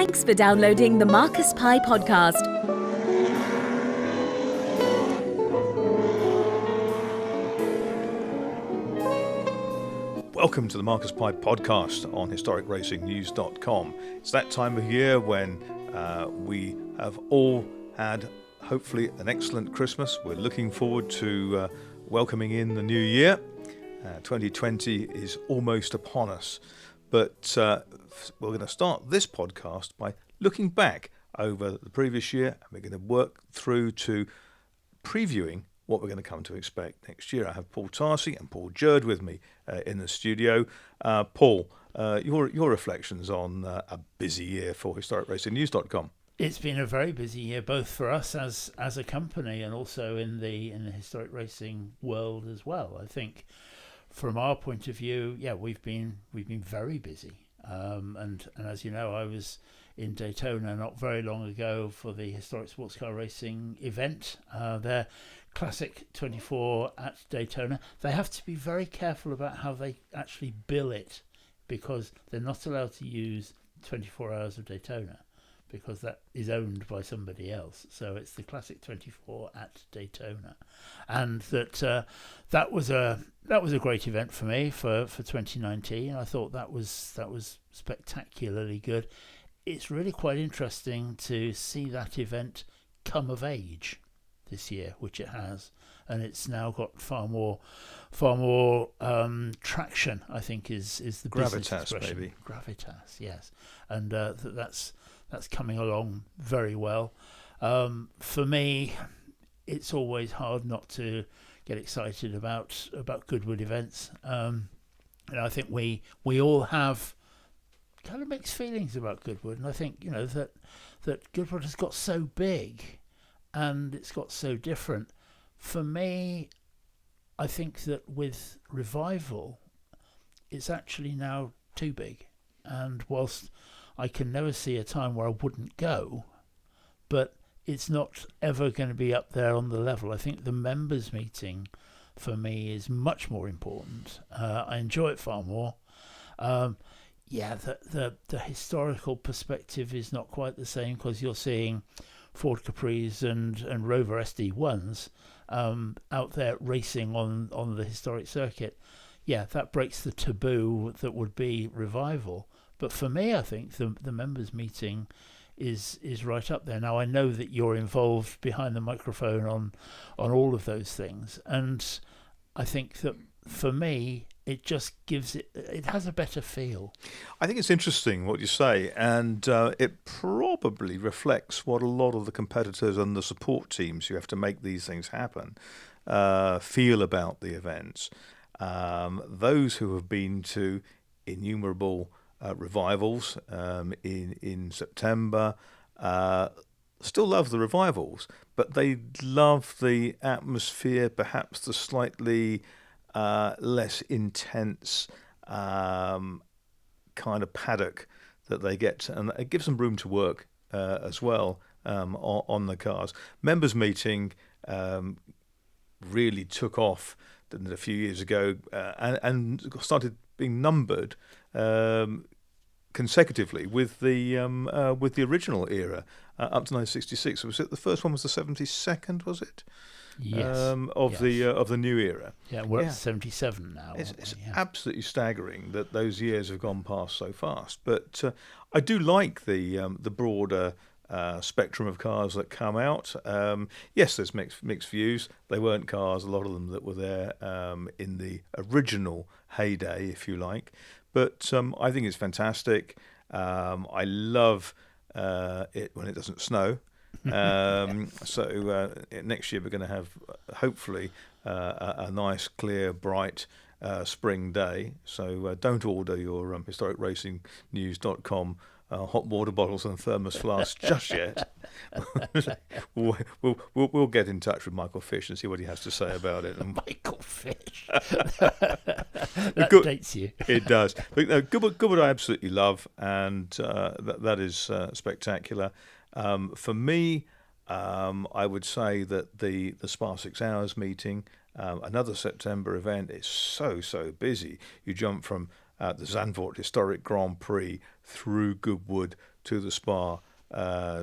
Thanks for downloading the Marcus Pye podcast. Welcome to the Marcus Pye podcast on historicracingnews.com. It's that time of year when we have all had, hopefully, an excellent Christmas. We're looking forward to welcoming in the new year. 2020 is almost upon us. But we're going to start this podcast by looking back over the previous year, and we're going to work through to previewing what we're going to come to expect next year. I have Paul Tarsey and Paul Jurd with me in the studio. Paul, your reflections on a busy year for historicracingnews.com. It's been a very busy year, both for us as a company and also in the historic racing world as well. I think from our point of view, we've been very busy. And as you know, I was in Daytona not very long ago for the historic sports car racing event. Their Classic 24 at Daytona. They have to be very careful about how they actually bill it, because they're not allowed to use 24 hours of Daytona, because that is owned by somebody else. So it's the Classic 24 at Daytona, and that was a great event for me for 2019. I thought that was spectacularly good. It's really quite interesting to see that event come of age this year, which it has, and it's now got far more traction. I think is the business expression. Maybe gravitas, yes, and that's coming along very well. For me, it's always hard not to get excited about Goodwood events. And I think we all have kind of mixed feelings about Goodwood, and I think that Goodwood has got so big and it's got so different. For me, I think that with Revival, it's actually now too big. And whilst I can never see a time where I wouldn't go, but it's not ever going to be up there on the level. I think the members meeting for me is much more important. I enjoy it far more. The historical perspective is not quite the same, because you're seeing Ford Capris and Rover SD1s out there racing on the historic circuit. Yeah, that breaks the taboo that would be Revival. But for me, I think the members meeting is right up there. Now, I know that you're involved behind the microphone on all of those things, and I think that for me, it just it has a better feel. I think it's interesting what you say, and it probably reflects what a lot of the competitors and the support teams who have to make these things happen feel about the events. Those who have been to innumerable revivals in September still love the revivals, but they love the atmosphere, perhaps the slightly less intense kind of paddock that they get, and it gives them room to work as well on the cars. Members meeting really took off a few years ago and started being numbered consecutively with the original era up to 1966. Was it the first one? Was the 72nd? Was it? Yes. Of the new era. Yeah, we're at 77 now. It's absolutely staggering that those years have gone past so fast. But I do like the broader spectrum of cars that come out. Yes, there's mixed views. They weren't cars, a lot of them, that were there in the original heyday, if you like. But I think it's fantastic. I love it when it doesn't snow. So next year we're going to have hopefully a nice, clear, bright spring day. So don't order your historicracingnews.com hot water bottles and thermos flasks just yet. We'll get in touch with Michael Fish and see what he has to say about it. And Michael Fish. That dates you. It does. But Goodwood I absolutely love, and that is spectacular. For me, I would say that the Spa 6 Hours meeting, another September event, is so busy. You jump from the Zandvoort Historic Grand Prix through Goodwood to the Spa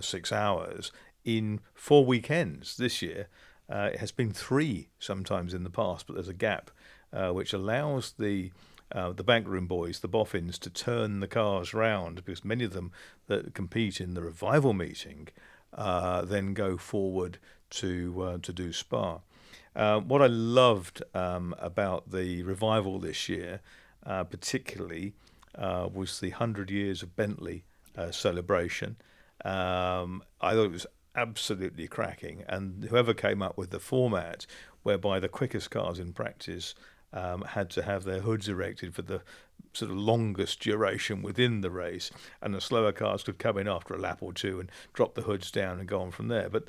6 hours in 4 weekends this year. It has been 3 sometimes in the past, but there's a gap which allows the backroom boys, the boffins, to turn the cars round, because many of them that compete in the revival meeting then go forward to do Spa. What I loved about the revival this year, particularly, was the 100 years of Bentley celebration. I thought it was absolutely cracking, and whoever came up with the format whereby the quickest cars in practice had to have their hoods erected for the sort of longest duration within the race, and the slower cars could come in after a lap or two and drop the hoods down and go on from there. But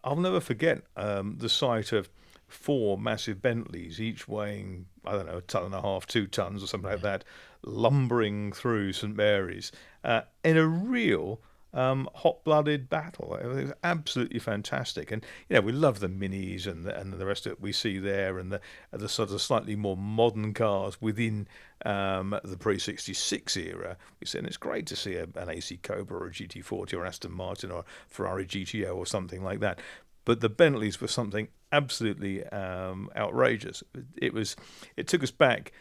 I'll never forget the sight of 4 massive Bentleys, each weighing, I don't know, 1.5 tons, 2 tons or something like that, lumbering through St Mary's in a real hot-blooded battle. It was absolutely fantastic. And we love the minis and the rest of it we see there, and the sort of slightly more modern cars within the pre-66 era. And it's great to see an AC Cobra or a GT40 or Aston Martin or a Ferrari GTO or something like that. But the Bentleys were something absolutely outrageous. It took us back,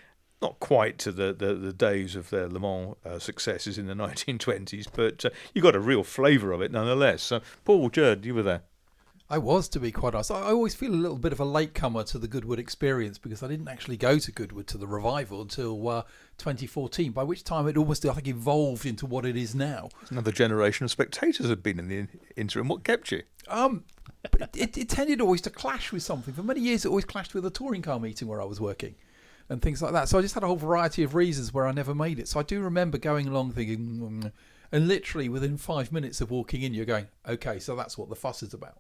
not quite to the days of their Le Mans successes in the 1920s, but you got a real flavour of it nonetheless. So, Paul, Jurd, you were there. I was, to be quite honest. I always feel a little bit of a latecomer to the Goodwood experience, because I didn't actually go to Goodwood to the revival until 2014, by which time it almost, I think, evolved into what it is now. Another generation of spectators had been in the interim. What kept you? But it tended always to clash with something. For many years, it always clashed with a touring car meeting where I was working and things like that. So I just had a whole variety of reasons where I never made it. So I do remember going along thinking, and literally within 5 minutes of walking in, you're going, okay, so that's what the fuss is about.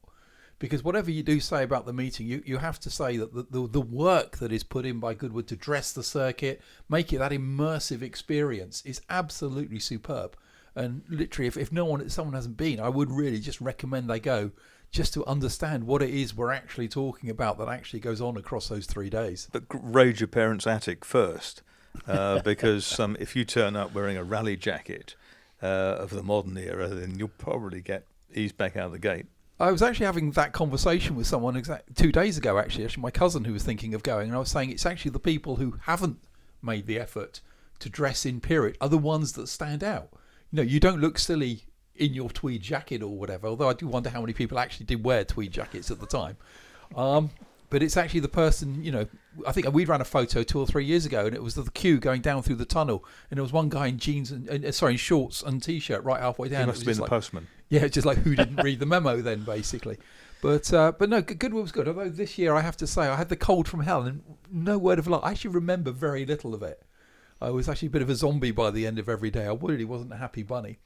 Because whatever you do say about the meeting, you have to say that the work that is put in by Goodwood to dress the circuit, make it that immersive experience, is absolutely superb. And literally, if someone hasn't been, I would really just recommend they go, just to understand what it is we're actually talking about that actually goes on across those 3 days. But raid your parents' attic first, because if you turn up wearing a rally jacket of the modern era, then you'll probably get eased back out of the gate. I was actually having that conversation with someone 2 days ago, actually my cousin who was thinking of going, and I was saying it's actually the people who haven't made the effort to dress in period are the ones that stand out. You don't look silly in your tweed jacket or whatever, although I do wonder how many people actually did wear tweed jackets at the time. But it's actually the person, I think we ran a photo 2 or 3 years ago, and it was the queue going down through the tunnel, and there was one guy in jeans in shorts and t-shirt right halfway down. He must have been the postman. Yeah, just like who didn't read the memo then, basically. But no, Goodwood was good. Although this year, I have to say, I had the cold from hell, and no word of a lie, I actually remember very little of it. I was actually a bit of a zombie by the end of every day. I really wasn't a happy bunny.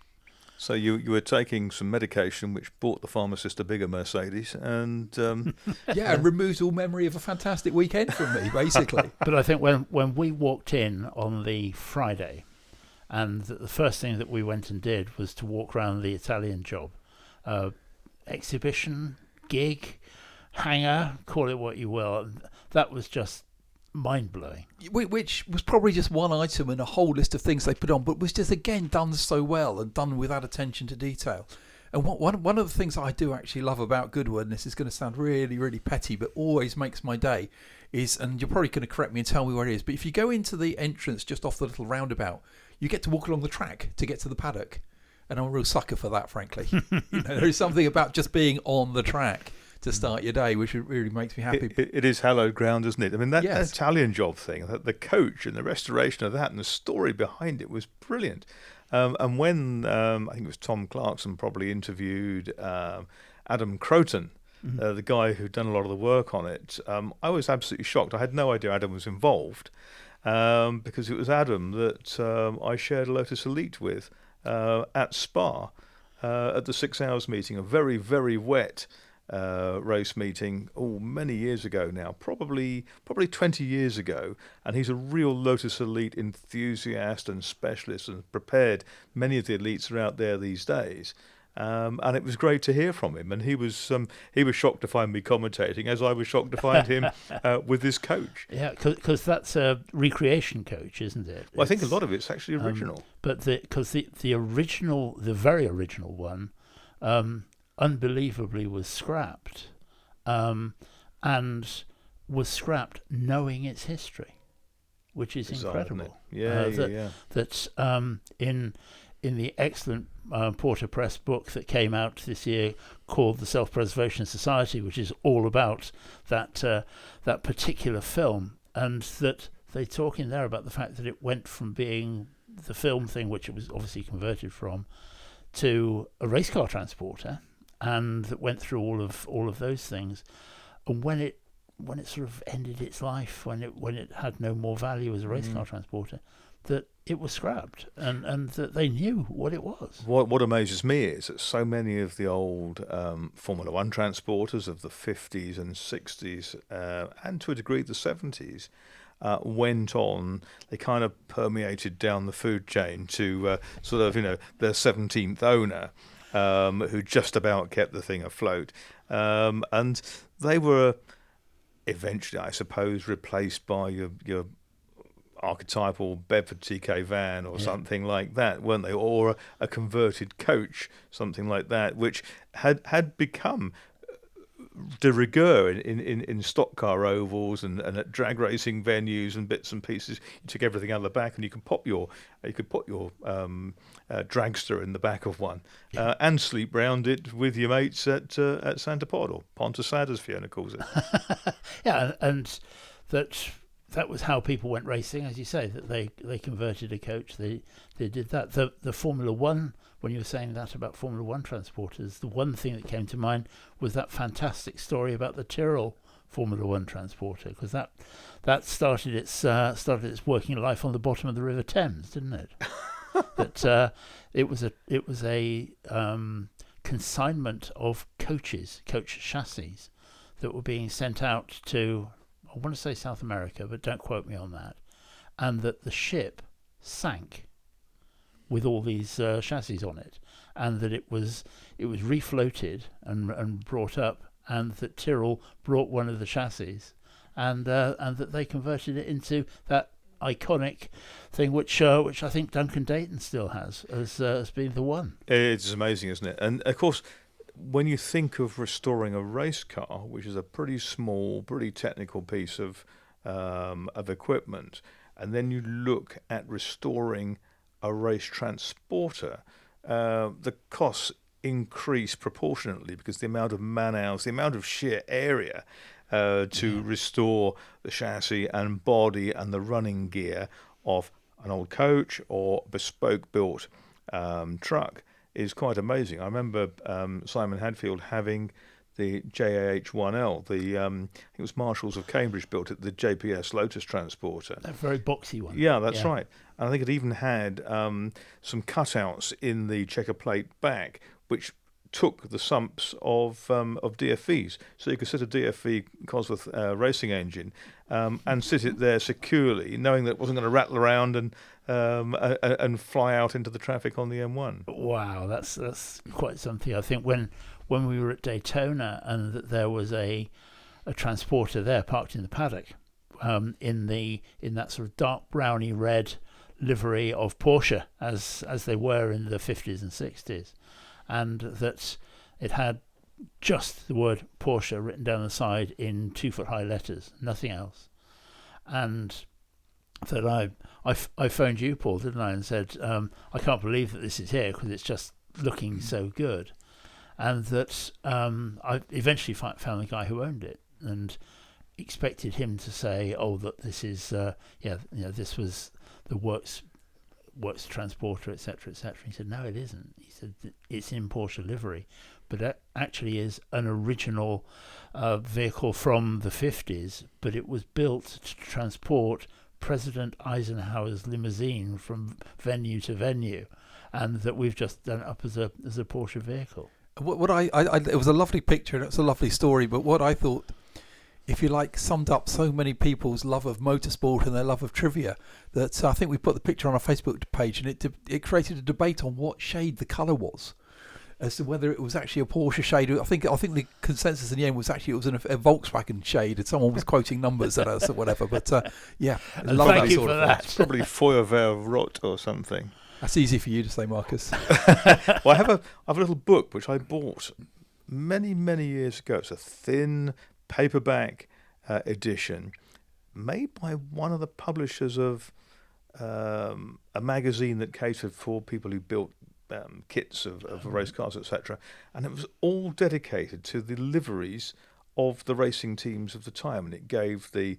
So you were taking some medication which bought the pharmacist a bigger Mercedes, and it removes all memory of a fantastic weekend from me, basically. But I think when we walked in on the Friday, and the first thing that we went and did was to walk around the Italian job, exhibition, gig, hangar, call it what you will. That was just mind-blowing. Which was probably just one item in a whole list of things they put on, but was just, again, done so well and done with that attention to detail. And one of the things I do actually love about Goodwood, and this is going to sound really, really petty, but always makes my day, is, and you're probably going to correct me and tell me where it is, but if you go into the entrance just off the little roundabout, you get to walk along the track to get to the paddock. And I'm a real sucker for that, frankly. There is something about just being on the track to start your day, which really makes me happy. It is hallowed ground, isn't it? I mean, that Italian job thing, the coach and the restoration of that and the story behind it was brilliant. And when I think it was Tom Clarkson probably interviewed Adam Croton, the guy who'd done a lot of the work on it, I was absolutely shocked. I had no idea Adam was involved, because it was Adam that I shared a Lotus Elite with at Spa at the 6 hours meeting, a very, very wet race meeting many years ago now, probably 20 years ago, and he's a real Lotus Elite enthusiast and specialist and prepared many of the elites are out there these days. And it was great to hear from him. And he was shocked to find me commentating, as I was shocked to find him with his coach. Yeah, because that's a recreation coach, isn't it? Well, I think a lot of it's actually original. But because the original, the very original one, unbelievably was scrapped, and was scrapped knowing its history, which is Bizarre, incredible. Isn't it? Yeah. That's in the excellent Porter Press book that came out this year called The Self-Preservation Society, which is all about that particular film, and that they talk in there about the fact that it went from being the film thing, which it was obviously converted from, to a race car transporter, and that went through all of those things. And when it sort of ended its life, when it had no more value as a race car transporter, that it was scrapped, and that they knew what it was. What amazes me is that so many of the old Formula One transporters of the 50s and 60s, and to a degree the 70s, went on. They kind of permeated down the food chain to sort of, their 17th owner, who just about kept the thing afloat. And they were eventually, I suppose, replaced by your archetypal Bedford TK van or something like that, weren't they? Or a converted coach, something like that, which had become de rigueur in stock car ovals and at drag racing venues and bits and pieces. You took everything out of the back, and you could put your dragster in the back of one, and sleep round it with your mates at Santa Pod, or Pontesad, as Fiona calls it. Yeah, and that was how people went racing, as you say, that they converted a coach. They did that. The Formula One, when you were saying that about Formula One transporters, the one thing that came to mind was that fantastic story about the Tyrrell Formula One transporter, because that started its working life on the bottom of the River Thames, didn't it? That it was a consignment of coach chassis that were being sent out to, I want to say South America, but don't quote me on that, and that the ship sank with all these chassis on it, and that it was refloated and brought up, and that Tyrrell brought one of the chassis, and that they converted it into that iconic thing, which I think Duncan Dayton still has as being the one. It's amazing, isn't it? And of course, when you think of restoring a race car, which is a pretty small, pretty technical piece of equipment, and then you look at restoring a race transporter, the costs increase proportionately, because the amount of man-hours, the amount of sheer area to restore the chassis and body and the running gear of an old coach or bespoke built truck is quite amazing. I remember Simon Hadfield having the JAH-1L, I think it was Marshalls of Cambridge built it, the JPS Lotus transporter. That very boxy one. Yeah, that's right. And I think it even had some cutouts in the checker plate back, which took the sumps of DFVs. So you could sit a DFV Cosworth racing engine and sit it there securely, knowing that it wasn't going to rattle around and fly out into the traffic on the M1. Wow, that's quite something. I think when we were at Daytona, and that there was a transporter there parked in the paddock, in that sort of dark browny red livery of Porsche as they were in the 50s and 60s, and that it had just the word Porsche written down the side in 2-foot high letters, nothing else. And that I phoned you, Paul, didn't I, and said, I can't believe that this is here, because it's just looking so good. And that I eventually found the guy who owned it, and expected him to say, "Oh, that this is this was the works transporter, etc., etc." He said, "No, it isn't." He said, "It's in Porsche livery, but it actually is an original vehicle from the 50s, but it was built to transport President Eisenhower's limousine from venue to venue, and that we've just done it up as a Porsche vehicle." What I it was a lovely picture and it's a lovely story, but what I thought, if you like, summed up so many people's love of motorsport and their love of trivia, that I think we put the picture on our Facebook page, and it created a debate on what shade the colour was. as to whether it was actually a Porsche shade. I think the consensus in the end was actually it was a Volkswagen shade, and someone was quoting numbers at us or whatever. But yeah, I love Thank that you sort for of that. thing. It's probably Feuerwehr Rot or something. That's easy for you to say, Marcus. Well, I have a little book which I bought many years ago. It's a thin paperback edition made by one of the publishers of a magazine that catered for people who built kits of race cars, etc. And it was all dedicated to the liveries of the racing teams of the time, and it gave the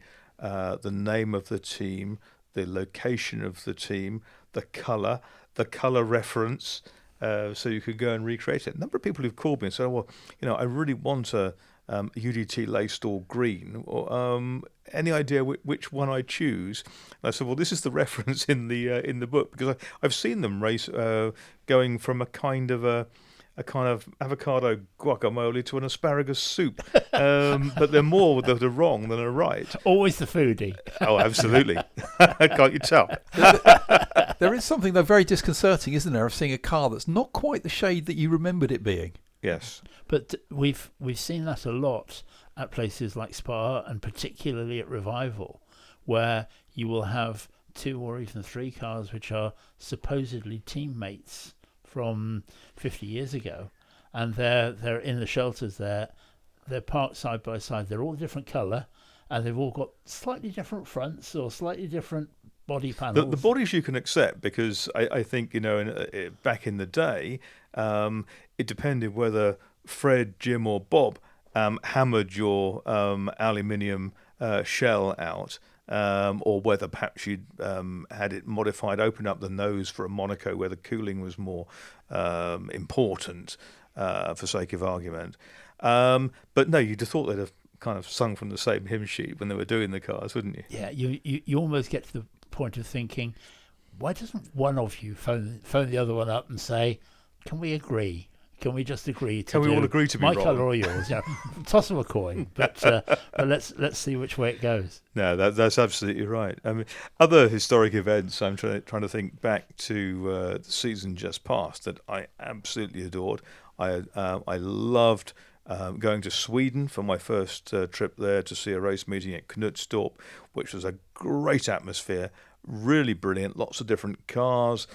name of the team, the location of the team, the colour reference, so you could go and recreate it. A number of people who've called me and said, "Well, I really want a UDT laced all green. Or, any idea which one I choose?" And I said, "Well, this is the reference in the book, because I've seen them race going from a kind of avocado guacamole to an asparagus soup, but they're more that are wrong than are right." Always the foodie. Oh, absolutely. Can't you tell? There is something though very disconcerting, isn't there, of seeing a car that's not quite the shade that you remembered it being. Yes. But we've seen that a lot at places like Spa, and particularly at Revival, where you will have 2 or even 3 cars which are supposedly teammates from 50 years ago, and they're in the shelters there. They're parked side by side. They're all a different colour, and they've all got slightly different fronts or slightly different body panels. The bodies you can accept, because I think, back in the day, it depended whether Fred, Jim or Bob hammered your aluminium shell out, or whether perhaps you'd had it modified, open up the nose for a Monaco where the cooling was more important, for sake of argument. But no, you'd have thought they'd have kind of sung from the same hymn sheet when they were doing the cars, wouldn't you? Yeah, you almost get to the point of thinking, why doesn't one of you phone the other one up and say, "Can we agree? Can we just agree to Can we all agree to be my wrong?" colour or yours?" Toss them a coin, but let's see which way it goes. No, that's absolutely right. I mean, other historic events, I'm trying to think back to the season just past, that I absolutely adored. I loved going to Sweden for my first trip there to see a race meeting at Knutstorp, which was a great atmosphere, really brilliant, lots of different cars,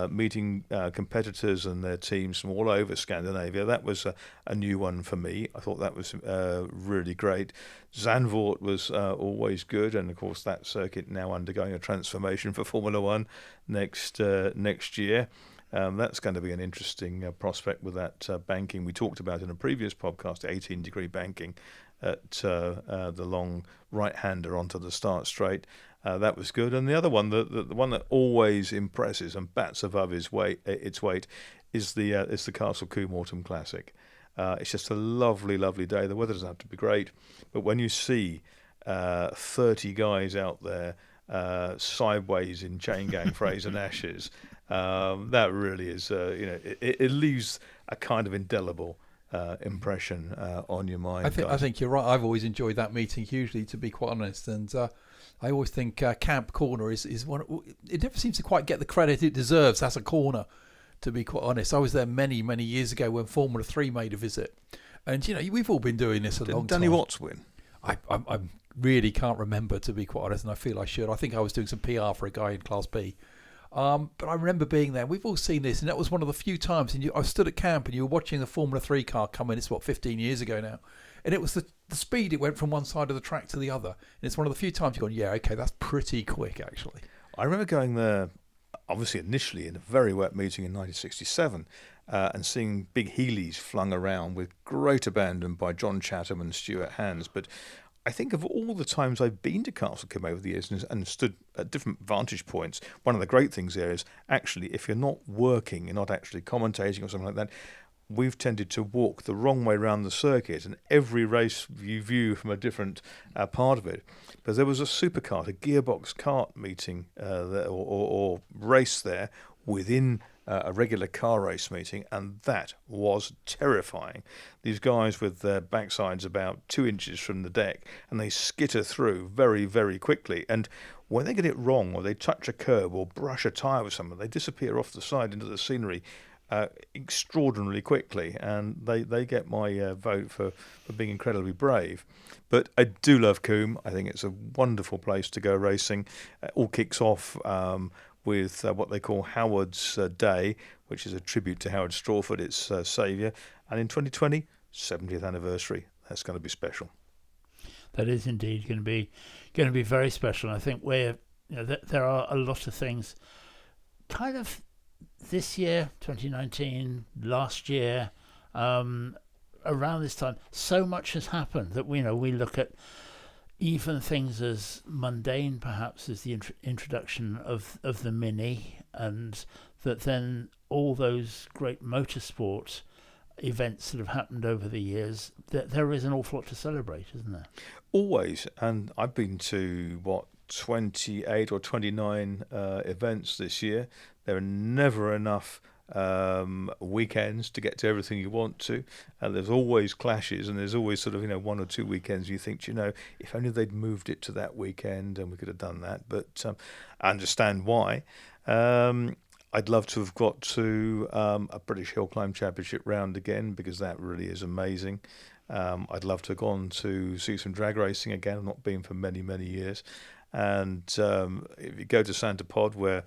meeting competitors and their teams from all over Scandinavia. That was a new one for me. I thought that was really great. Zandvoort was always good, and of course that circuit now undergoing a transformation for Formula One next year. That's going to be an interesting prospect with that banking we talked about in a previous podcast, 18-degree banking at the long right-hander onto the start straight. That was good. And the other one, the one that always impresses and bats above its weight, is the Castle Combe Autumn Classic. It's just a lovely, lovely day. The weather doesn't have to be great, but when you see 30 guys out there sideways in chain gang Fraser Nash's, that really is, it leaves a kind of indelible impression on your mind. I think you're right. I've always enjoyed that meeting hugely, to be quite honest, and I always think Camp Corner is one. It never seems to quite get the credit it deserves as a corner, to be quite honest. I was there many years ago when Formula 3 made a visit, and we've all been doing this a long time. Danny Watts win? I really can't remember, to be quite honest, and I feel I should. I think I was doing some PR for a guy in Class B. But I remember being there. We've all seen this, and that was one of the few times. And I stood at camp, and you were watching the Formula 3 car come in. It's 15 years ago now, and it was the speed it went from one side of the track to the other. And it's one of the few times you've gone, yeah, okay, that's pretty quick, actually. I remember going there, obviously initially in a very wet meeting in 1967, and seeing big Heelys flung around with great abandon by John Chatham and Stuart Hands. But I think of all the times I've been to Castle Combe over the years and stood at different vantage points, one of the great things there is actually, if you're not working, you're not actually commentating or something like that, we've tended to walk the wrong way around the circuit, and every race you view from a different part of it. But there was a superkart, a gearbox kart meeting or race there within a regular car race meeting, and that was terrifying. These guys with their backsides about 2 inches from the deck, and they skitter through very, very quickly. And when they get it wrong, or they touch a curb or brush a tyre with someone, they disappear off the side into the scenery extraordinarily quickly, and they get my vote for being incredibly brave. But I do love Coombe. I think it's a wonderful place to go racing. It all kicks off with what they call Howard's Day, which is a tribute to Howard Strawford, its saviour. And in 2020, 70th anniversary. That's going to be special. That is indeed going to be very special. I think there are a lot of things kind of this year, 2019, last year, around this time, so much has happened that we look at even things as mundane perhaps as the introduction of the Mini, and that then all those great motorsport events that have happened over the years, that there is an awful lot to celebrate, isn't there? Always. And I've been to 28 or 29 events this year. There are never enough weekends to get to everything you want to, and there's always clashes, and there's always sort of 1 or 2 weekends you think, if only they'd moved it to that weekend and we could have done that. But I understand why. I'd love to have got to a British Hill Climb Championship round again, because that really is amazing. I'd love to have gone to see some drag racing again. I've not been for many, many years. And if you go to Santa Pod, where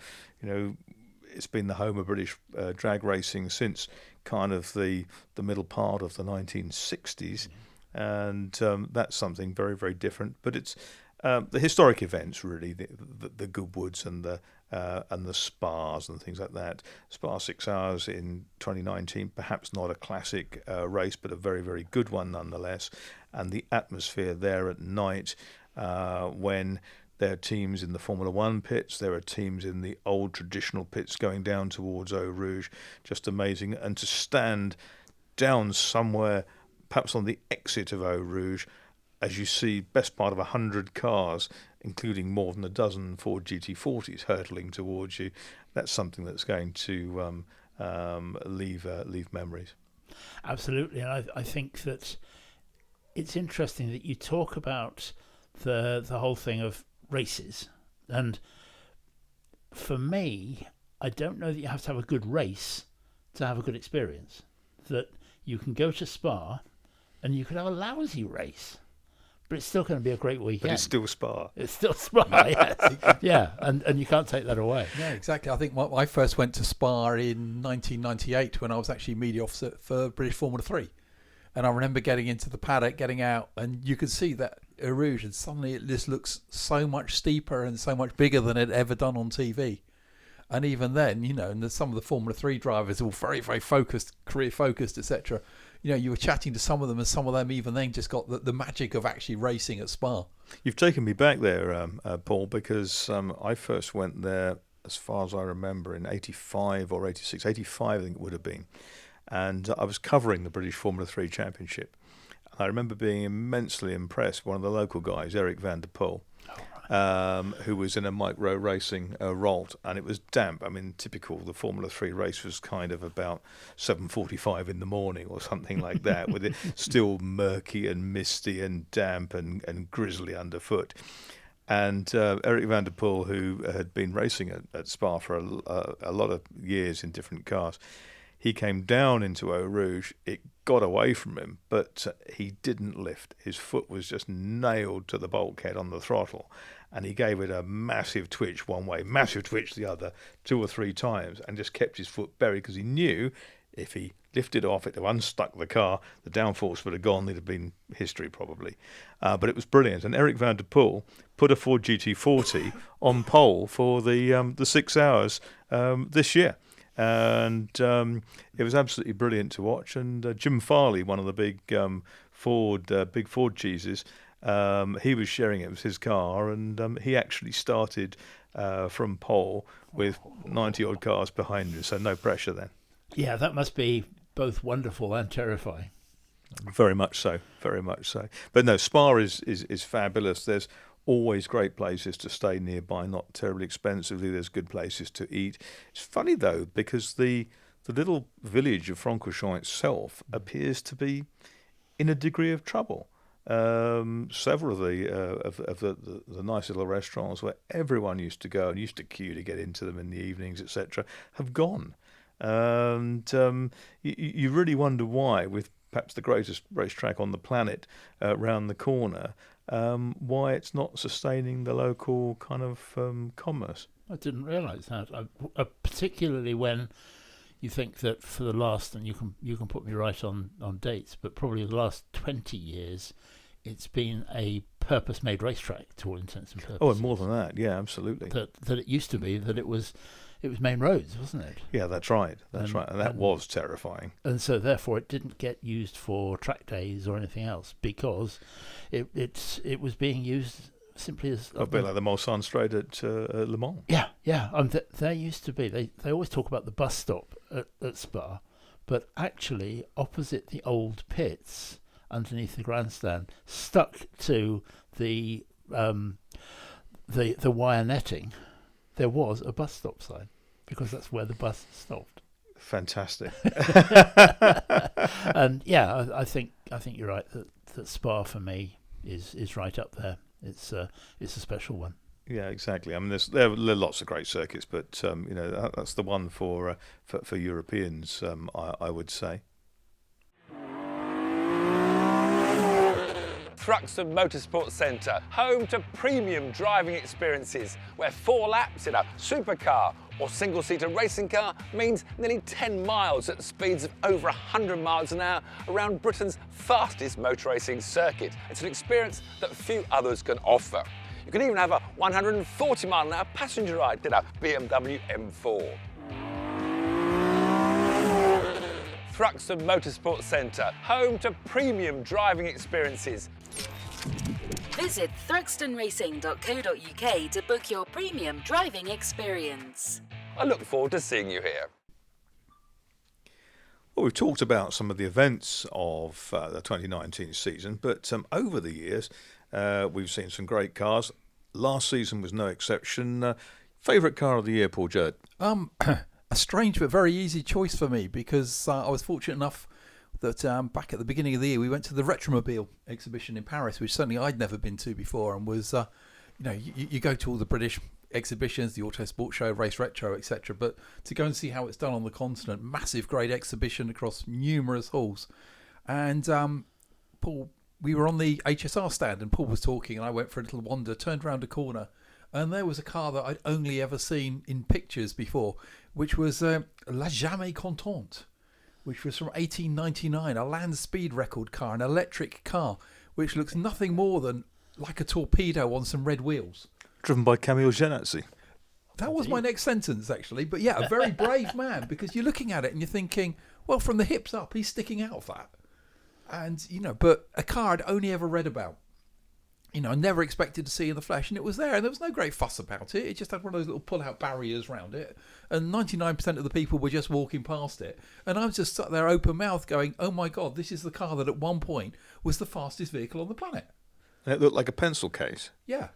it's been the home of British drag racing since kind of the middle part of the 1960s, and that's something very, very different. But it's the historic events, really, the Goodwoods and the Spas and things like that. Spa 6 Hours in 2019, perhaps not a classic race, but a very, very good one nonetheless. And the atmosphere there at night, when there are teams in the Formula One pits, there are teams in the old traditional pits going down towards Eau Rouge, just amazing. And to stand down somewhere, perhaps on the exit of Eau Rouge, as you see best part of 100 cars, including more than a dozen Ford GT40s hurtling towards you, that's something that's going to leave memories. Absolutely. And I think that it's interesting that you talk about the whole thing of races, and for me, I don't know that you have to have a good race to have a good experience. That you can go to Spa and you could have a lousy race, but it's still going to be a great weekend. But it's still Spa. It's still Spa, yes. Yeah, and you can't take that away. Yeah, exactly. I think I first went to Spa in 1998 when I was actually media officer for British Formula 3. And I remember getting into the paddock, getting out, and you could see that Eau Rouge, and suddenly it just looks so much steeper and so much bigger than it ever done on TV. And even then, and some of the Formula 3 drivers are all very, very focused, career focused, etc. You were chatting to some of them, and some of them even then just got the magic of actually racing at Spa. You've taken me back there, Paul, because I first went there, as far as I remember, in 85 or 86. 85, I think it would have been. And I was covering the British Formula 3 Championship. I remember being immensely impressed by one of the local guys, Eric van der Poel, who was in a micro racing Rolt, and it was damp. I mean, typical, the Formula 3 race was kind of about 7:45 in the morning or something like that, with it still murky and misty and damp and grizzly underfoot. And Eric van der Poel, who had been racing at Spa for a lot of years in different cars, he came down into Eau Rouge. It got away from him, but he didn't lift. His foot was just nailed to the bulkhead on the throttle, and he gave it a massive twitch one way, massive twitch the other, 2 or 3 times, and just kept his foot buried, because he knew if he lifted off, it would have unstuck the car, the downforce would have gone, there'd have been history probably. But it was brilliant, and Eric van der Poel put a Ford GT40 on pole for the 6 hours this year. And it was absolutely brilliant to watch. And Jim Farley, one of the big Ford cheeses, he was sharing it. It was his car, and he actually started from pole with 90 odd cars behind him, so no pressure then. Yeah, that must be both wonderful and terrifying. Very much so, very much so. But no, Spa is fabulous. There's always great places to stay nearby, not terribly expensively. There's good places to eat. It's funny though, because the little village of Francorchamps itself appears to be in a degree of trouble. Several of the nice little restaurants where everyone used to go and used to queue to get into them in the evenings, etc., have gone. And you really wonder why, with perhaps the greatest racetrack on the planet round the corner, why it's not sustaining the local kind of commerce. I didn't realise that, particularly when you think that for the last, and you can put me right on dates, but probably the last 20 years, it's been a purpose-made racetrack to all intents and purposes. Oh, and more than that, yeah, absolutely. That it used to be that it was main roads, wasn't it? Yeah, that's right. And that was terrifying. And so therefore it didn't get used for track days or anything else, because it was being used simply as a bit like the Mulsanne Straight at Le Mans. Yeah. There used to be. They always talk about the bus stop at Spa, but actually opposite the old pits, underneath the grandstand, stuck to the wire netting, there was a bus stop sign, because that's where the bus stopped. Fantastic. And yeah, I think you're right that Spa for me is right up there. It's a special one. Yeah, exactly. I mean, there are lots of great circuits, but that's the one for Europeans, I would say. Thruxton Motorsport Centre, home to premium driving experiences, where 4 laps in a supercar or single-seater racing car means nearly 10 miles at speeds of over 100 miles an hour around Britain's fastest motor racing circuit. It's an experience that few others can offer. You can even have a 140-mile-an-hour passenger ride in a BMW M4. Thruxton Motorsport Centre, home to premium driving experiences. Visit thruxtonracing.co.uk to book your premium driving experience. I look forward to seeing you here. Well, we've talked about some of the events of the 2019 season, but over the years we've seen some great cars. Last season was no exception. Favourite car of the year, Paul Jurd? A strange but very easy choice for me, because I was fortunate enough that back at the beginning of the year we went to the Retromobile exhibition in Paris, which certainly I'd never been to before, and was you go to all the British exhibitions, the Autosport Show, Race Retro, etc., but to go and see how it's done on the continent, massive great exhibition across numerous halls. And Paul, we were on the HSR stand and Paul was talking, and I went for a little wander, turned around a corner, and there was a car that I'd only ever seen in pictures before, which was La Jamais Contente, which was from 1899, a land speed record car, an electric car, which looks nothing more than like a torpedo on some red wheels. Driven by Camille Genazzi. That was my next sentence, actually. But yeah, a very brave man, because you're looking at it and you're thinking, well, from the hips up, he's sticking out of that. And, but a car I'd only ever read about. I never expected to see in the flesh, and it was there, and there was no great fuss about it. It just had one of those little pull-out barriers around it, and 99% of the people were just walking past it, and I was just sat there open-mouthed going, oh my God, this is the car that at one point was the fastest vehicle on the planet. And it looked like a pencil case. Yeah.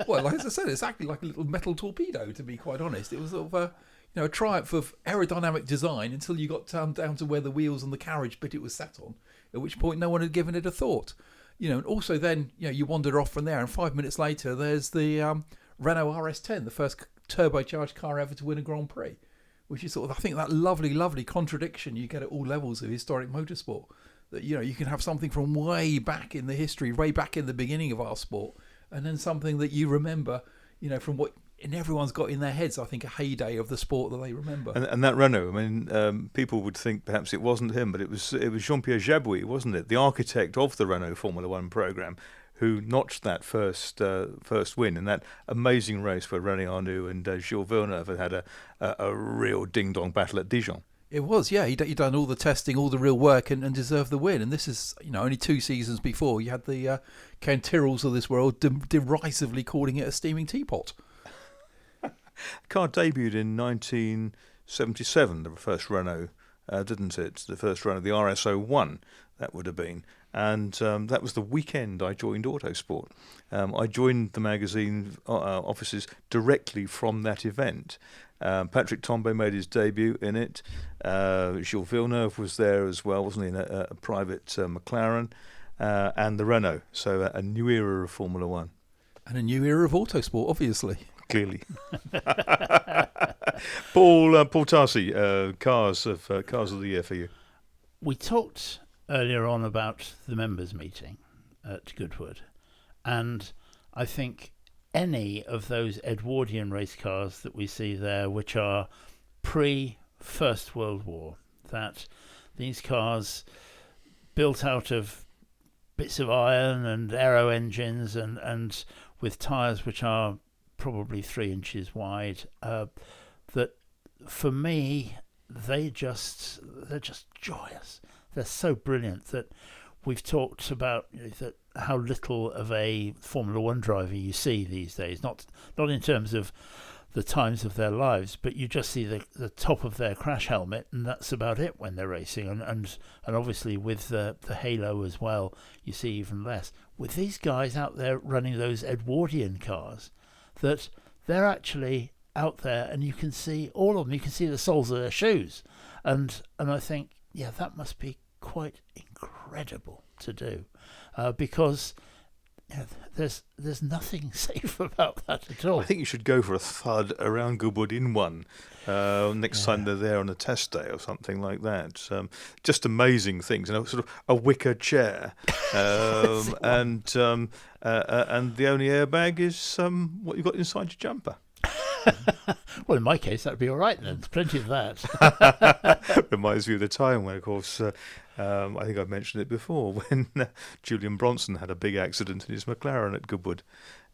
Well, like as I said, it's actually like a little metal torpedo, to be quite honest. It was sort of a triumph of aerodynamic design until you got down to where the wheels and the carriage bit it was sat on, at which point no one had given it a thought. And also then, you wandered off from there, and 5 minutes later, there's the Renault RS10, the first turbocharged car ever to win a Grand Prix, which is sort of, I think, that lovely, lovely contradiction you get at all levels of historic motorsport. That, you can have something from way back in the history, way back in the beginning of our sport, and then something that you remember, from what, and everyone's got in their heads, I think, a heyday of the sport that they remember. And that Renault, I mean, people would think perhaps it wasn't him, but it was Jean-Pierre Jabouille, wasn't it? The architect of the Renault Formula One programme, who notched that first win in that amazing race where René Arnoux and Gilles Villeneuve had a real ding-dong battle at Dijon. It was, yeah. He'd done all the testing, all the real work, and deserved the win. And this is, only 2 seasons before, you had the Ken Tyrrells of this world derisively calling it a steaming teapot. The car debuted in 1977, the first Renault, didn't it? The first Renault, the RS01, that would have been. And that was the weekend I joined Autosport. I joined the magazine offices directly from that event. Patrick Tombe made his debut in it. Gilles Villeneuve was there as well, wasn't he, in a private McLaren, and the Renault. So a new era of Formula One. And a new era of Autosport, obviously. clearly. Paul Tarsey, cars of the year for you. We talked earlier on about the members' meeting at Goodwood, and I think any of those Edwardian race cars that we see there, which are pre-First World War, that these cars built out of bits of iron and aero engines and with tyres which are probably 3 inches wide, that for me they're just joyous. They're so brilliant that we've talked about that how little of a Formula One driver you see these days. Not in terms of the times of their lives, but you just see the top of their crash helmet, and that's about it when they're racing. And obviously with the halo as well, you see even less. With these guys out there running those Edwardian cars, that they're actually out there, and you can see all of them. You can see the soles of their shoes, and I think, yeah, that must be quite incredible to do, because there's nothing safe about that at all. I think you should go for a thud around Goodwood in one next time they're there on a test day or something like that. Just amazing things, sort of a wicker chair, and the only airbag is what you've got inside your jumper. Well, in my case, that'd be all right then. There's plenty of that. Reminds me of the time when, of course, I think I've mentioned it before, when Julian Bronson had a big accident in his McLaren at Goodwood.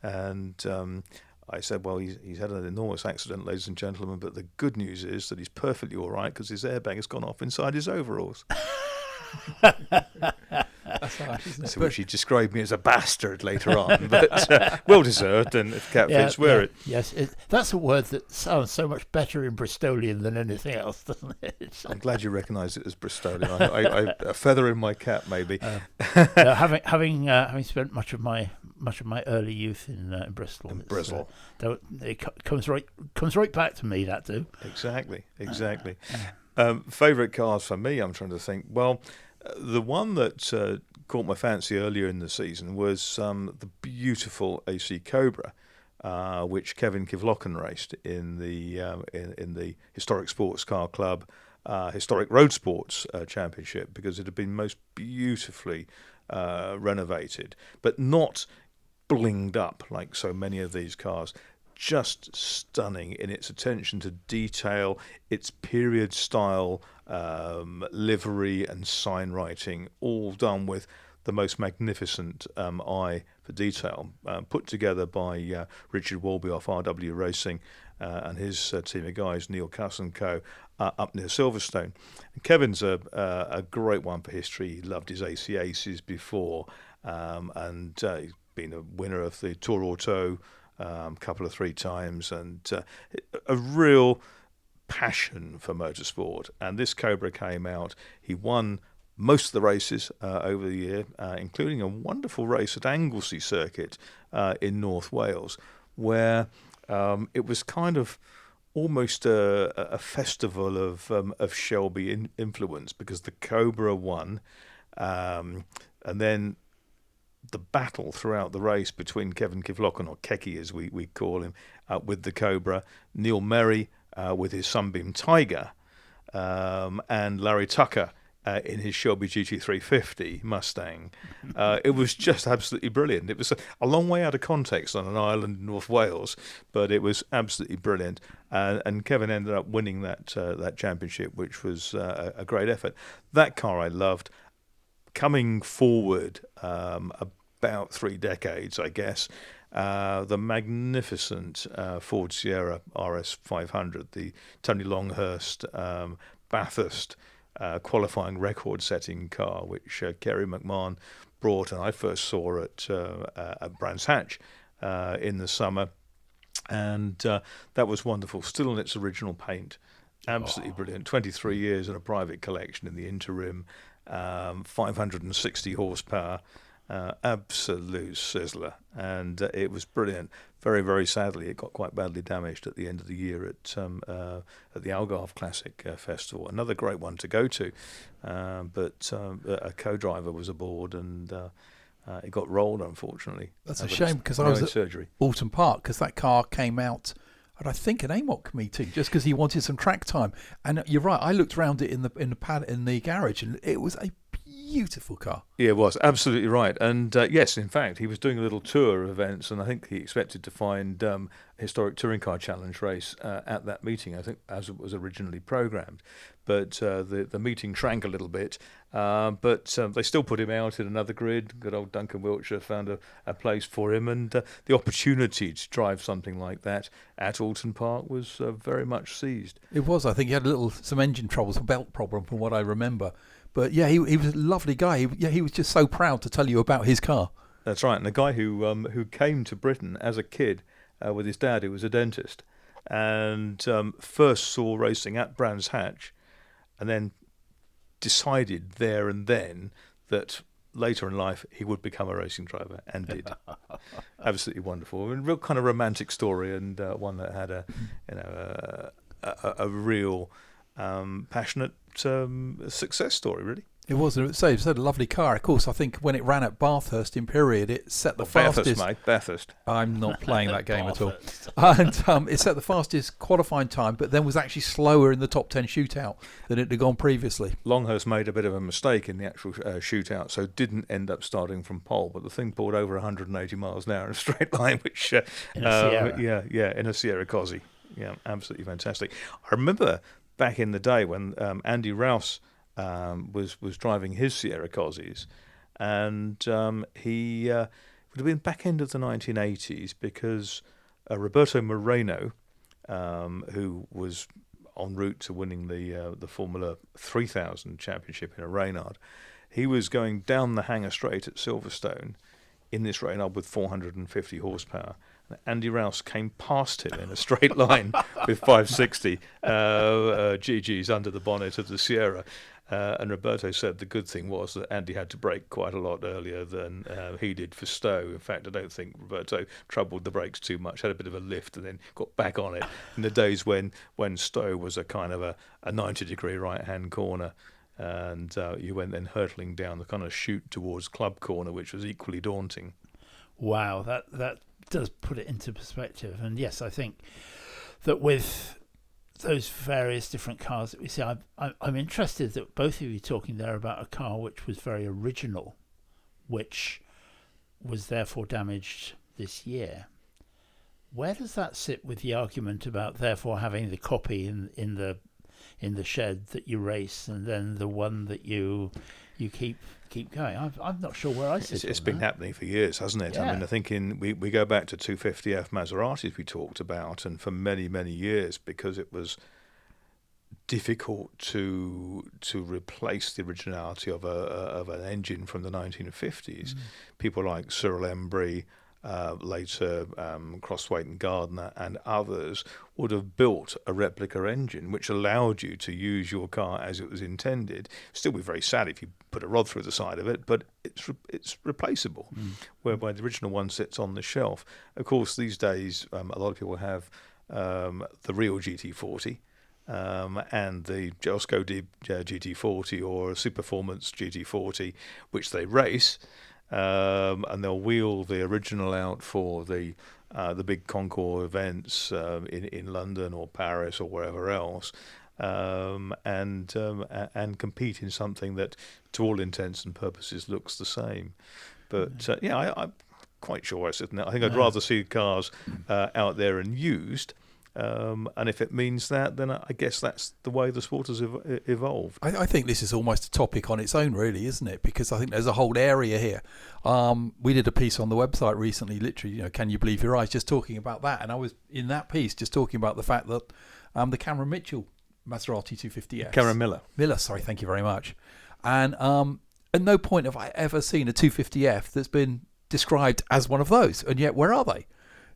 And I said, well, he's had an enormous accident, ladies and gentlemen, but the good news is that he's perfectly all right because his airbag has gone off inside his overalls. That's harsh, isn't it? So which he described me as a bastard later on, but well deserved, and if cat fits, wear it. Yes, that's a word that sounds so much better in Bristolian than anything else, doesn't it? I'm glad you recognise it as Bristolian. I a feather in my cap, maybe. Having spent much of my early youth in Bristol. In Bristol, it comes right back to me. That too. Exactly. Favourite cars for me, I'm trying to think. Well, the one that caught my fancy earlier in the season was the beautiful AC Cobra, which Kevin Kivlochen raced in the Historic Sports Car Club Historic Road Sports Championship, because it had been most beautifully renovated, but not blinged up like so many of these cars. Just stunning in its attention to detail, its period style livery and sign writing, all done with the most magnificent eye for detail, put together by Richard Walby off RW Racing and his team of guys, Neil Cuss and co, up near Silverstone. And Kevin's a great one for history. He loved his AC Aces before, and he's been a winner of the Tour Auto couple of 3 times, and a real passion for motorsport. And this Cobra came out. He won most of the races over the year, including a wonderful race at Anglesey Circuit in North Wales, where it was kind of almost a festival of Shelby influence, because the Cobra won, and then the battle throughout the race between Kevin Kivlochen, or Keki as we call him, with the Cobra, Neil Merry with his Sunbeam Tiger, and Larry Tucker in his Shelby GT350 Mustang. It was just absolutely brilliant. It was a long way out of context on an island in North Wales, but it was absolutely brilliant. And Kevin ended up winning that championship, which was a great effort. That car I loved. Coming forward about 3 decades, I guess, the magnificent Ford Sierra RS 500, the Tony Longhurst Bathurst qualifying record-setting car, which Kerry McMahon brought, and I first saw at Brands Hatch in the summer, and that was wonderful. Still in its original paint, absolutely brilliant. 23 years in a private collection in the interim. 560 horsepower, absolute sizzler, and it was brilliant. Very, very sadly, it got quite badly damaged at the end of the year at the Algarve Classic Festival. Another great one to go to, but a co-driver was aboard, and It got rolled, unfortunately. That's a But shame, it's because I now was in at surgery. Alton Park, because that car came out at, I think, an AMOC meeting, just because he wanted some track time. And you're right, I looked around it in the garage, and it was a beautiful car. Yeah, it was absolutely right. And yes, in fact, he was doing a little tour of events, and I think he expected to find a historic touring car challenge race at that meeting, I think, as it was originally programmed. But the meeting shrank a little bit. But they still put him out in another grid. Good old Duncan Wiltshire found a place for him, and the opportunity to drive something like that at Alton Park was very much seized. It was. I think he had some engine troubles, a belt problem, from what I remember. But yeah, he was a lovely guy. He was just so proud to tell you about his car. That's right. And a guy who came to Britain as a kid with his dad, who was a dentist, and first saw racing at Brands Hatch, and then decided there and then that later in life he would become a racing driver, and did. Absolutely wonderful. A real kind of romantic story, and one that had a real passionate success story, really. It was. It was a lovely car. Of course, I think when it ran at Bathurst in period, it set the fastest. Bathurst, mate. Bathurst. I'm not playing that game at all. And it set the fastest qualifying time, but then was actually slower in the top 10 shootout than it had gone previously. Longhurst made a bit of a mistake in the actual shootout, so didn't end up starting from pole, but the thing pulled over 180 miles an hour in a straight line, which In a Sierra. in a Sierra Cosy. Yeah, absolutely fantastic. I remember back in the day when Andy Rouse was driving his Sierra Cosies, and he would have been back end of the 1980s, because Roberto Moreno, who was en route to winning the Formula 3000 championship in a Reynard, he was going down the Hanger Straight at Silverstone in this Reynard with 450 horsepower. Andy Rouse came past him in a straight line with 560 GGs under the bonnet of the Sierra. And Roberto said the good thing was that Andy had to brake quite a lot earlier than he did for Stowe. In fact, I don't think Roberto troubled the brakes too much, had a bit of a lift and then got back on it in the days when Stowe was a kind of a 90-degree right-hand corner. And you went then hurtling down the kind of chute towards Club Corner, which was equally daunting. Wow, that does put it into perspective. And yes, I think that with those various different cars that we see, I'm interested that both of you are talking there about a car which was very original, which was therefore damaged this year. Where does that sit with the argument about therefore having the copy in the shed that you race, and then the one that you keep going? I'm not sure where I sit. It's been happening for years, hasn't it? Yeah. I mean, I think we go back to 250F Maseratis we talked about, and for many, many years, because it was difficult to replace the originality of an engine from the 1950s. People like Cyril Embry, later Crosswaite and Gardner and others would have built a replica engine which allowed you to use your car as it was intended. Still be very sad if you put a rod through the side of it, but it's replaceable, whereby the original one sits on the shelf. Of course, these days a lot of people have the real GT40 and the Josco GT40 or Superformance GT40, which they race. And they'll wheel the original out for the big concours events in London or Paris or wherever else, and compete in something that, to all intents and purposes, looks the same. But I'm quite sure I said that. I think I'd rather see cars out there and used. And if it means that, then I guess that's the way the sport has evolved. I think this is almost a topic on its own, really, isn't it? Because I think there's a whole area here. We did a piece on the website recently, literally, can you believe your eyes, just talking about that. And I was in that piece just talking about the fact that the Cameron Mitchell Maserati 250S. Cameron Miller. Sorry, thank you very much. And at no point have I ever seen a 250F that's been described as one of those. And yet, where are they?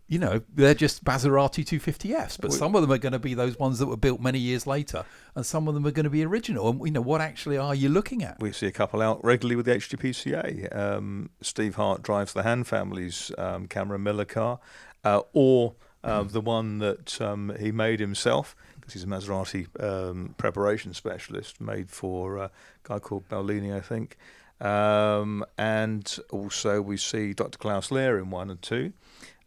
They're just Maserati 250Fs, but some of them are going to be those ones that were built many years later, and some of them are going to be original. And what actually are you looking at? We see a couple out regularly with the HGPCA. Steve Hart drives the Han family's Cameron Miller car, or the one that he made himself, because he's a Maserati preparation specialist, made for a guy called Bellini, I think. and also we see Dr. Klaus Lehr in 1 and 2.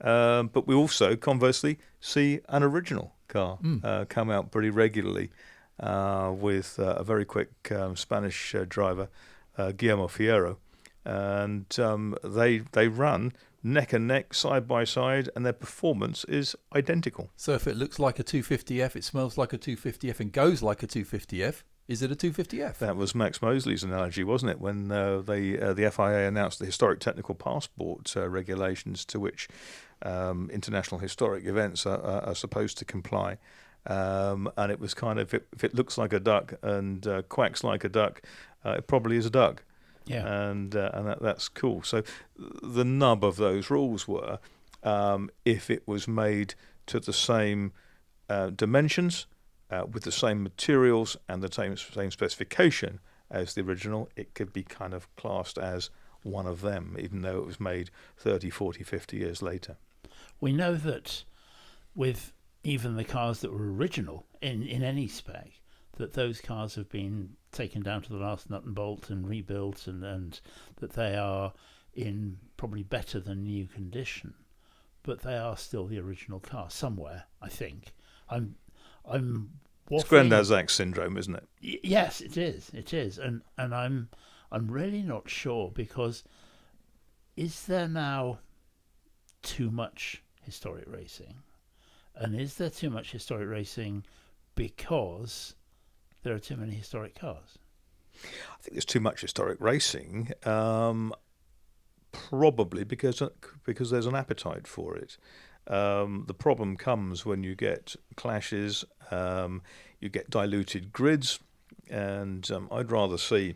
But we also, conversely, see an original car come out pretty regularly with a very quick Spanish driver, Guillermo Fierro. And they run neck and neck, side by side, and their performance is identical. So if it looks like a 250F, it smells like a 250F and goes like a 250F, is it a 250F? That was Max Mosley's analogy, wasn't it, when the FIA announced the historic technical passport regulations to which international historic events are supposed to comply. And it was kind of, if it looks like a duck and quacks like a duck, it probably is a duck. Yeah. And that's cool. So the nub of those rules were, if it was made to the same dimensions, with the same materials and the same specification as the original, it could be kind of classed as one of them, even though it was made 30, 40, 50 years later. We know that with even the cars that were original in any spec, that those cars have been taken down to the last nut and bolt and rebuilt, and that they are in probably better than new condition, but they are still the original car somewhere, I think. I'm It's Grandad Zach syndrome, isn't it? Yes, it is, and I'm really not sure, because is there now too much historic racing, and is there too much historic racing because there are too many historic cars? I think there's too much historic racing, probably because there's an appetite for it. The problem comes when you get clashes, you get diluted grids, and I'd rather see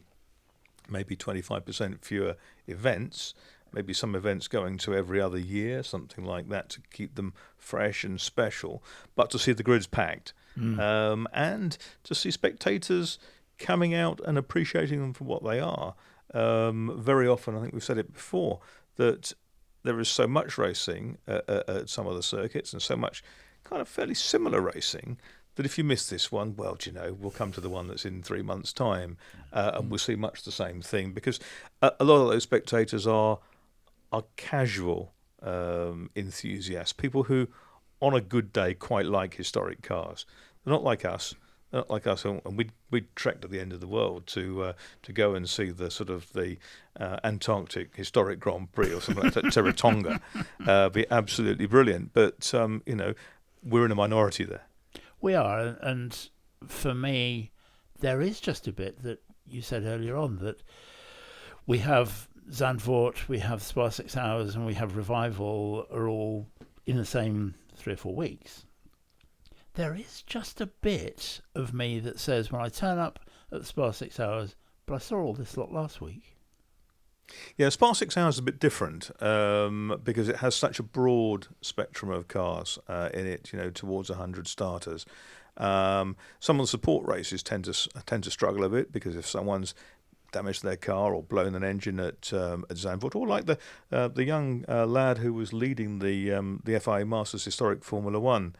maybe 25% fewer events, maybe some events going to every other year, something like that, to keep them fresh and special, but to see the grids packed, and to see spectators coming out and appreciating them for what they are. Very often, I think we've said it before, that there is so much racing at some of the circuits, and so much kind of fairly similar racing, that if you miss this one, well, we'll come to the one that's in 3 months' time, and we'll see much the same thing, because a lot of those spectators are casual enthusiasts, people who, on a good day, quite like historic cars. They're not like us. And we'd trekked to the end of the world to go and see the sort of the Antarctic Historic Grand Prix or something like that, Teretonga. Be absolutely brilliant. But we're in a minority there. We are, and for me, there is just a bit that you said earlier on, that we have Zandvoort, we have Spa 6 Hours, and we have Revival are all in the same 3 or 4 weeks. There is just a bit of me that says, when I turn up at the Spa 6 Hours, but I saw all this lot last week. Yeah, Spa 6 Hours is a bit different because it has such a broad spectrum of cars in it, towards 100 starters. Some of the support races tend to struggle a bit, because if someone's damaged their car or blown an engine at Zandvoort, or like the young lad who was leading the FIA Masters Historic Formula One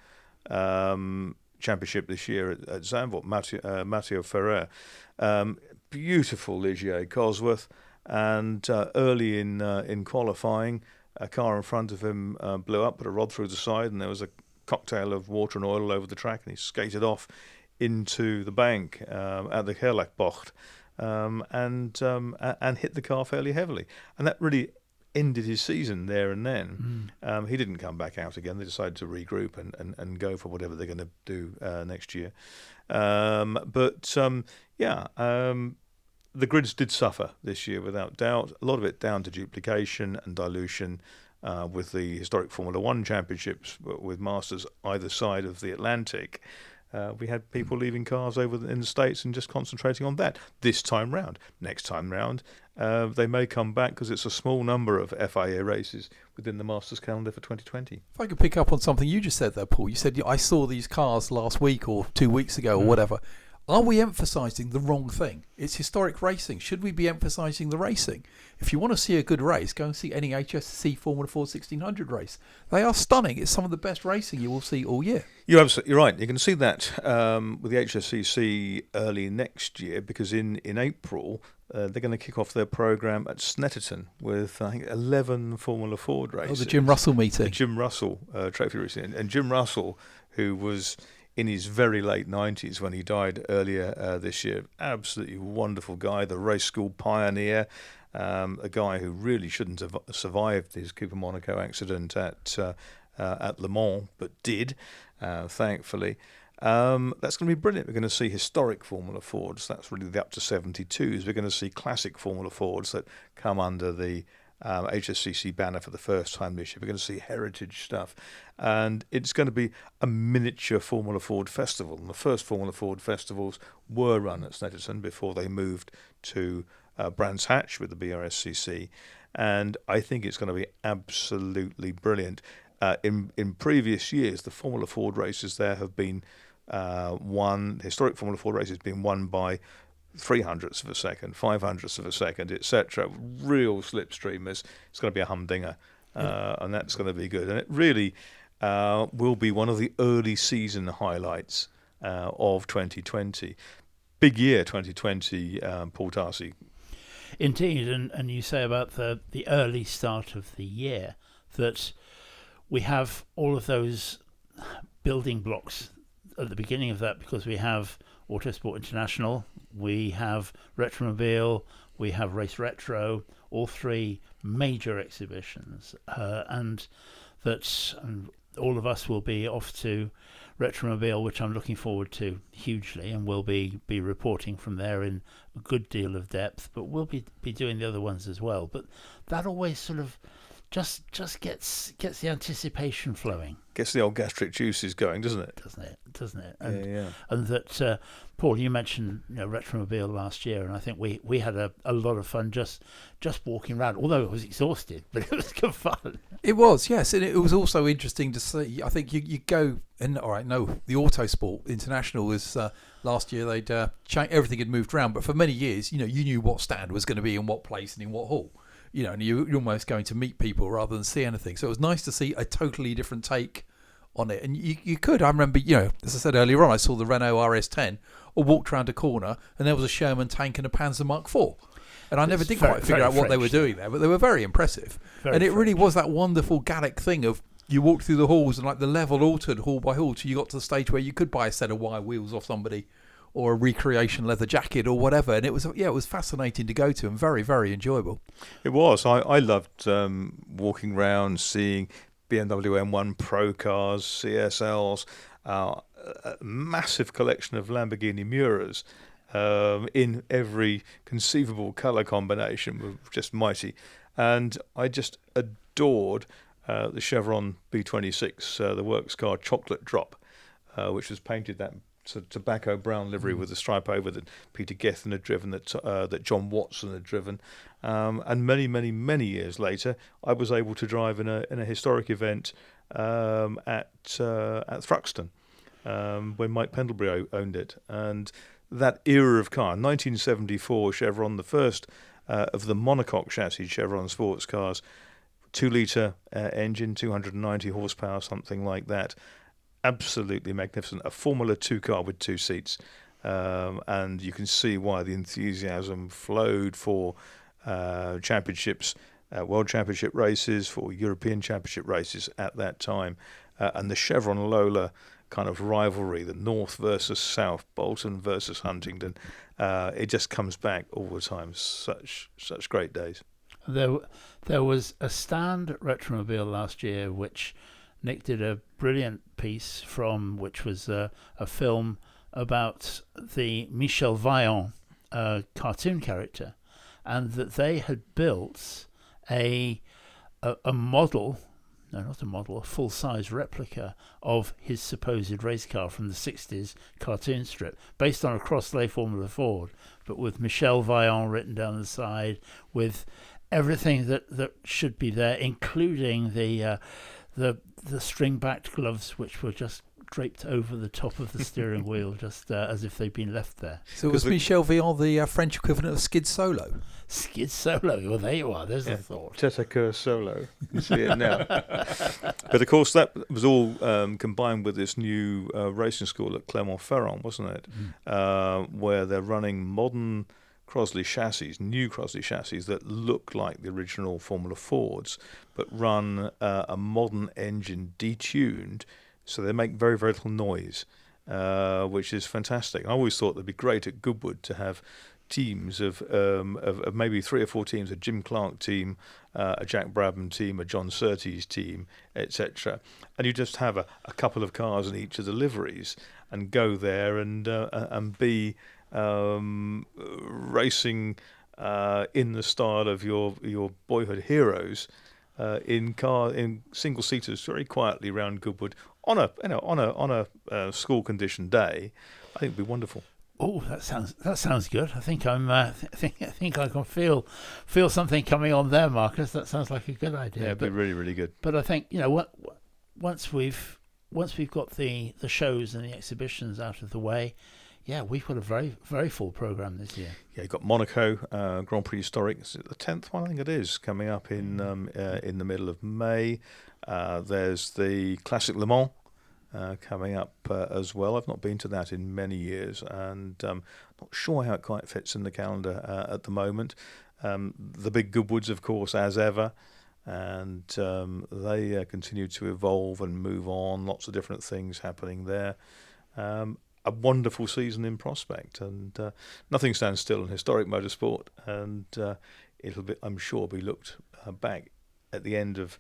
championship this year at Zandvoort, Matteo Ferrer, beautiful Ligier Cosworth, and early in qualifying, a car in front of him blew up, put a rod through the side, and there was a cocktail of water and oil all over the track, and he skated off into the bank at the Gerlachbocht, and hit the car fairly heavily, and that really ended his season there and then. He didn't come back out again. They decided to regroup and go for whatever they're going to do next year. The grids did suffer this year, without doubt. A lot of it down to duplication and dilution with the historic Formula One championships with Masters either side of the Atlantic. We had people leaving cars over in the States and just concentrating on that this time round. Next time round, they may come back, because it's a small number of FIA races within the Masters calendar for 2020. If I could pick up on something you just said there, Paul. You said, I saw these cars last week or 2 weeks ago or whatever. Are we emphasising the wrong thing? It's historic racing. Should we be emphasising the racing? If you want to see a good race, go and see any HSC Formula 4 1600 race. They are stunning. It's some of the best racing you will see all year. You're absolutely right. You can see that with the HSCC early next year, because in April they're going to kick off their programme at Snetterton with, I think, 11 Formula Ford races. Oh, the Jim Russell meeting. The Jim Russell trophy racing. And Jim Russell, who was in his very late 90s when he died earlier this year, absolutely wonderful guy, the race school pioneer, a guy who really shouldn't have survived his Cooper Monaco accident at Le Mans, but did, thankfully. That's going to be brilliant. We're going to see historic Formula Fords. That's really the up to 72s. We're going to see classic Formula Fords that come under the HSCC banner for the first time this year. We're going to see heritage stuff, and it's going to be a miniature Formula Ford festival. And the first Formula Ford festivals were run at Snetterton before they moved to Brands Hatch with the BRSCC, and I think it's going to be absolutely brilliant. In previous years, the Formula Ford races there have been historic Formula Ford races have been won by 300ths of a second, 500ths of a second, etc. Real slipstreamers. It's going to be a humdinger, and that's going to be good. And it really will be one of the early season highlights of 2020. Big year 2020, Paul Tarsey. Indeed, and you say about the early start of the year that we have all of those building blocks at the beginning of that, because we have Autosport International, we have Retromobile, we have Race Retro, all three major exhibitions, and that all of us will be off to Retromobile, which I'm looking forward to hugely, and we'll be reporting from there in a good deal of depth, but we'll be doing the other ones as well. But that always sort of just gets the anticipation flowing. Gets the old gastric juices going, doesn't it? Doesn't it? And, yeah. And that, Paul, you mentioned Retromobile last year, and I think we had a lot of fun just walking around, although it was exhausted, but it was good fun. It was, yes, and it was also interesting to see. I think you go, and the Autosport International was last year. They'd everything had moved around, but for many years, you knew what stand was going to be in what place and in what hall. And you're almost going to meet people rather than see anything. So it was nice to see a totally different take on it. And you could, I remember, as I said earlier on, I saw the Renault RS10, or walked around a corner and there was a Sherman tank and a Panzer Mark IV. And I never did quite figure out what they were doing there, but they were very impressive. And it really was that wonderful Gallic thing of you walked through the halls and like the level altered hall by hall till you got to the stage where you could buy a set of wire wheels off somebody, or a recreation leather jacket or whatever, and it was fascinating to go to and very, very enjoyable. It was. I loved walking around, seeing BMW M1 Pro cars, CSLs, a massive collection of Lamborghini Miuras in every conceivable colour combination, were just mighty. And I just adored the Chevron B26, the works car Chocolate Drop, which was painted that tobacco brown livery with a stripe over that Peter Gethin had driven, that John Watson had driven, and many, many, many years later, I was able to drive in a historic event at Thruxton when Mike Pendlebury owned it, and that era of car, 1974 Chevron, the first of the monocoque chassis Chevron sports cars, 2-litre engine, 290 horsepower, something like that. Absolutely magnificent. A Formula 2 car with 2 seats. And you can see why the enthusiasm flowed for championships, World Championship races, for European Championship races at that time. And the Chevron Lola kind of rivalry, the North versus South, Bolton versus Huntingdon, it just comes back all the time. Such great days. There was a stand at Retromobile last year which Nick did a brilliant piece from, which was a film about the Michel Vaillant cartoon character, and that they had built a model, no, not a model, a full-size replica of his supposed race car from the 60s cartoon strip, based on a Crossley Formula Ford, but with Michel Vaillant written down the side, with everything that should be there, including the string-backed gloves, which were just draped over the top of the steering wheel, just as if they'd been left there. So was Michel Vian the French equivalent of Skid Solo? Skid Solo. Well, there you are. There's a thought. Tete Cœur Solo. You see it now. But of course, that was all combined with this new racing school at Clermont-Ferrand, wasn't it? Where they're running modern Crosley chassis, new Crosley chassis that look like the original Formula Fords, but run a modern engine detuned, so they make very, very little noise, which is fantastic. I always thought it'd be great at Goodwood to have teams of maybe 3 or 4 teams, a Jim Clark team, a Jack Brabham team, a John Surtees team, etc. And you just have a couple of cars in each of the liveries and go there and be racing in the style of your boyhood heroes in single seaters very quietly around Goodwood on a school conditioned day. I think it'd be wonderful. Oh, that sounds good. I think I can feel something coming on there, Marcus. That sounds like a good idea. Yeah, it'd be really, really good. But I think once we've got the shows and the exhibitions out of the way, yeah, we've got a very, very full programme this year. Yeah, you've got Monaco Grand Prix Historic. Is it the 10th one? I think it is, coming up in the middle of May. There's the Classic Le Mans coming up as well. I've not been to that in many years, and not sure how it quite fits in the calendar at the moment. The big Goodwoods, of course, as ever, and they continue to evolve and move on. Lots of different things happening there. A wonderful season in prospect, and nothing stands still in historic motorsport, and it'll be, I'm sure, be looked back at the end of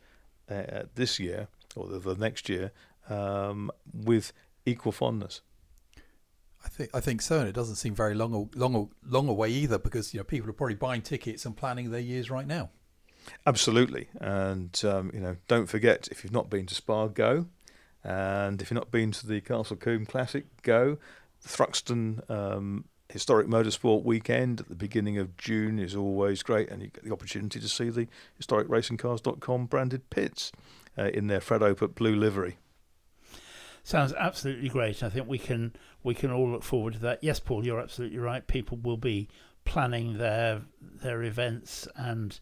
this year or the next year with equal fondness. I think so, and it doesn't seem very long away either, because people are probably buying tickets and planning their years right now. Absolutely, and don't forget, if you've not been to Spa, go. And if you've not been to the Castle Combe Classic, go. The Thruxton Historic Motorsport Weekend at the beginning of June is always great, and you get the opportunity to see the historicracingcars.com branded pits in their Fred Opert blue livery. Sounds absolutely great. I think we can all look forward to that. Yes, Paul, you're absolutely right. People will be planning their events, and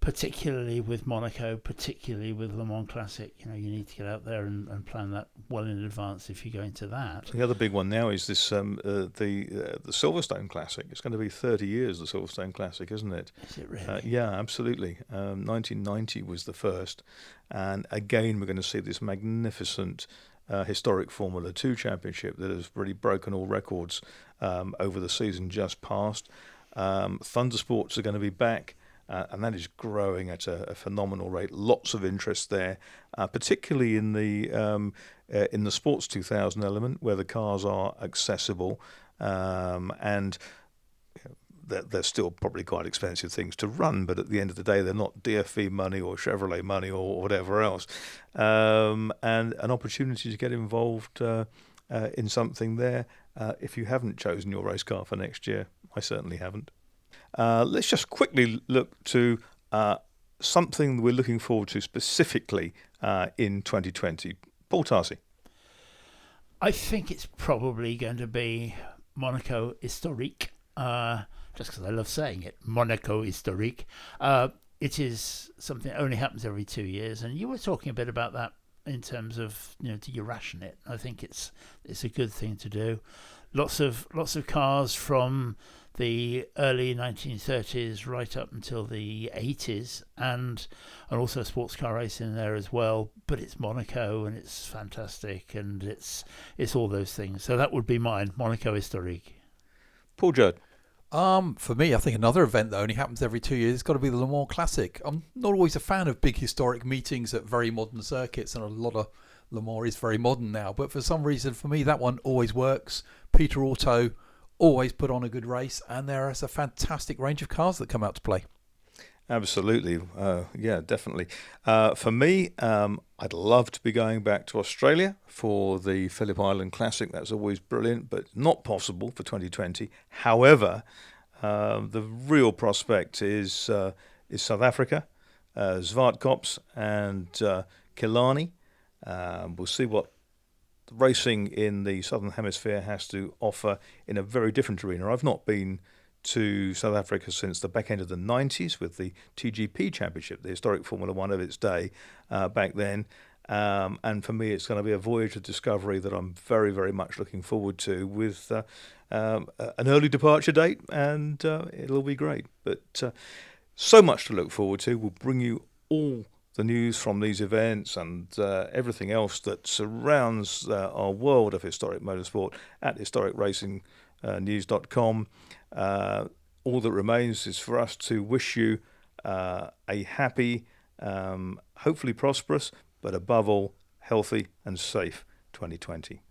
particularly with Monaco, particularly with Le Mans Classic, you need to get out there and plan that well in advance if you're going to that. The other big one now is this the Silverstone Classic. It's going to be 30 years, the Silverstone Classic, isn't it? Is it really? Yeah, absolutely. 1990 was the first, and again we're going to see this magnificent historic Formula 2 championship that has really broken all records over the season just past. Thundersports are going to be back. And that is growing at a phenomenal rate. Lots of interest there, particularly in the Sports 2000 element, where the cars are accessible, and they're still probably quite expensive things to run. But at the end of the day, they're not DFV money or Chevrolet money or whatever else, and an opportunity to get involved in something there. If you haven't chosen your race car for next year, I certainly haven't. Let's just quickly look to something we're looking forward to specifically in 2020. Paul Tarsey. I think it's probably going to be Monaco Historique, just because I love saying it, Monaco Historique. It is something that only happens every 2 years, and you were talking a bit about that in terms of, do you ration it? I think it's a good thing to do. Lots of cars from the early 1930s right up until the 80s, and also sports car racing in there as well. But it's Monaco, and it's fantastic, and it's all those things. So that would be mine, Monaco Historique. Paul Jurd. For me, I think another event that only happens every 2 years has got to be the Le Mans Classic. I'm not always a fan of big historic meetings at very modern circuits, and a lot of Le Mans is very modern now. But for some reason, for me, that one always works. Peter Auto always put on a good race, and there is a fantastic range of cars that come out to play. Absolutely. Yeah, definitely. For me, I'd love to be going back to Australia for the Phillip Island Classic. That's always brilliant, but not possible for 2020. However, the real prospect is South Africa, Zwartkops and Killarney. We'll see what racing in the Southern Hemisphere has to offer in a very different arena. I've not been to South Africa since the back end of the 90s with the TGP Championship, the historic Formula One of its day back then. And for me, it's going to be a voyage of discovery that I'm very, very much looking forward to, with an early departure date, and it'll be great. But so much to look forward to. We'll bring you all the news from these events and everything else that surrounds our world of historic motorsport at historicracingnews.com. All that remains is for us to wish you a happy, hopefully prosperous, but above all, healthy and safe 2020.